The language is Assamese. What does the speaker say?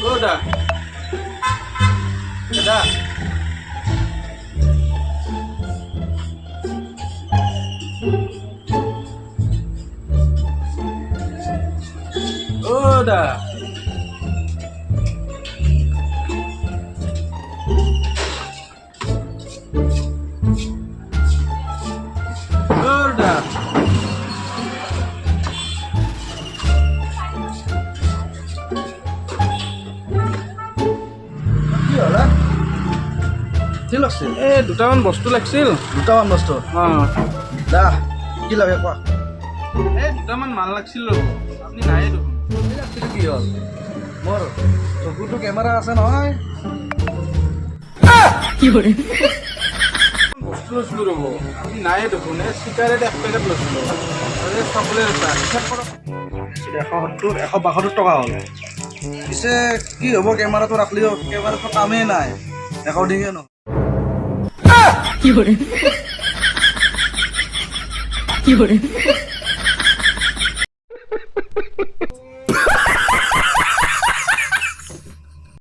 Udah. Udah. Udah. Udah. কি হলা কি লাগছিল দুটামান বস্তু লাগছিল। দুটামান বস্তু দা কি লাগে কোৱা দুটামান মাল লাগছিল ৰ'ব। আপুনি নায়ে দেখোন। এইটো কি হ'ল মোৰ চকুটো কেমেৰা আছে নহয় বস্তু লৈছিলো ৰ'ব। আপুনি নায়ে দেখোন। চিগাৰেট 1 পেকেট লৈছিলো। চকলেট এটা হিচাপ কৰক। 170 172 টকা হ'ল পিছে কি হ'ব কেমেৰাটো ৰাখলিও কেমেৰাটো কামেই নাই ৰেকৰ্ডিঙে নহয় কি